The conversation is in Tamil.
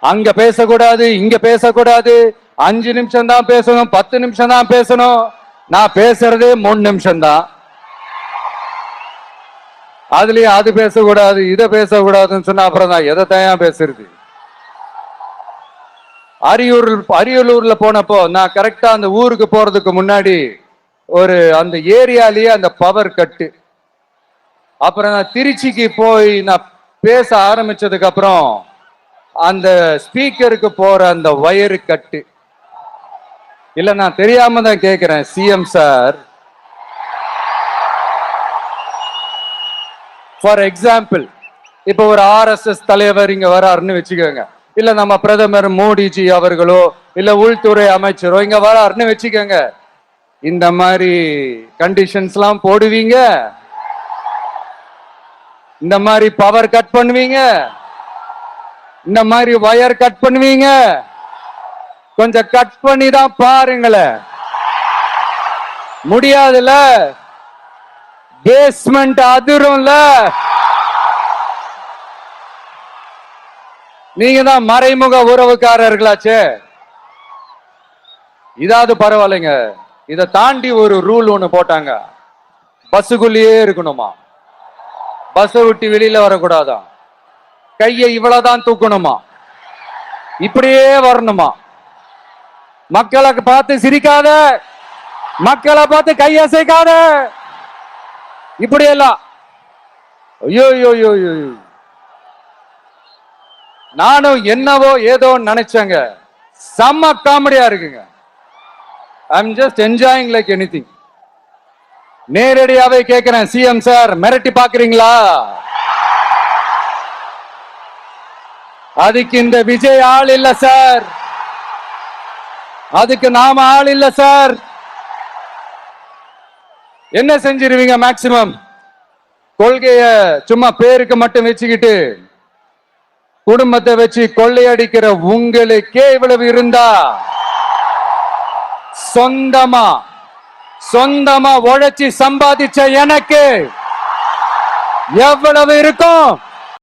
அங்க பேசக்கூடாது, இங்க பேசக்கூடாது, 5 நிமிஷம் தான் பேசணும், 10 நிமிஷம் தான் பேசணும். நான் பேசுறதே 3 நிமிஷம் தான். அதுலயும் அது பேசக்கூடாது, இதை பேசக்கூடாதுன்னு சொன்னா அப்புறம் தான் எதை தயார் பேசுறது? அரியலூர்ல போனப்போ நான் கரெக்டா அந்த ஊருக்கு போறதுக்கு முன்னாடி ஒரு அந்த ஏரியாலேயே அந்த பவர் கட்டு. அப்புறம் நான் திருச்சிக்கு போய் நான் பேச ஆரம்பிச்சதுக்கு அப்புறம் அந்த ஸ்பீக்கருக்கு போற அந்த வயரு கட்டு. இல்ல நான் தெரியாம தான் கேட்கிறேன் சிஎம் சார். ஃபார் எக்ஸாம்பிள், இப்ப ஒரு RSS தலைவர் இங்க வராருன்னு வச்சுக்கோங்க, இல்ல நம்ம பிரதமர் மோடிஜி அவர்களோ இல்ல உள்துறை அமைச்சரோ இங்க வராருன்னு வச்சுக்கோங்க. இந்த மாதிரி கண்டிஷன்ஸ் எல்லாம் போடுவீங்க, இந்த மாதிரி பவர் கட் பண்ணுவீங்க, இந்த மாதிரி வயர் கட் பண்ணுவீங்க. கொஞ்சம் கட் பண்ணி தான் பாருங்களேன். முடியாதுல, பேஸ்மெண்ட் அதிரும்ல. நீங்க தான் மறைமுக உறவுக்காரர்களாச்சே. இதாவது பரவாயில்லைங்க. இதை தாண்டி ஒரு ரூல் ஒண்ணு போட்டாங்க, பஸ்ஸுக்குள்ளேயே இருக்கணுமா, பஸ் விட்டு வெளியில வரக்கூடாதா, கையை இவ்வளவுதான் தூக்கணுமா, இப்படியே வரணுமா, மக்களை பார்த்து சிரிக்காத, மக்களை பார்த்து கையசைக்காத, இப்படி எல்லாம். ஐயோ ஐயோ ஐயோ, நானும் என்னவோ ஏதோ நினைச்சேங்க. செம்ம காமெடியா இருக்குங்க. I'm just enjoying like anything. நேரடியாவே கேட்கிறேன், சிஎம் சார் மிரட்டி பாக்குறீங்களா? அதுக்கு இந்த விஜய் ஆள் இல்ல சார், அதுக்கு நாம ஆள் இல்ல சார். என்ன செஞ்சிருவீங்க? மேக்சிமம் கொள்கைய சும்மா பேருக்கு மட்டும் வச்சுக்கிட்டு குடும்பத்தை வச்சு கொள்ளையடிக்கிற உங்களுக்கே இவ்வளவு இருந்தா, சொந்தமா உழைச்சி சம்பாதிச்ச எனக்கு எவ்வளவு இருக்கும்?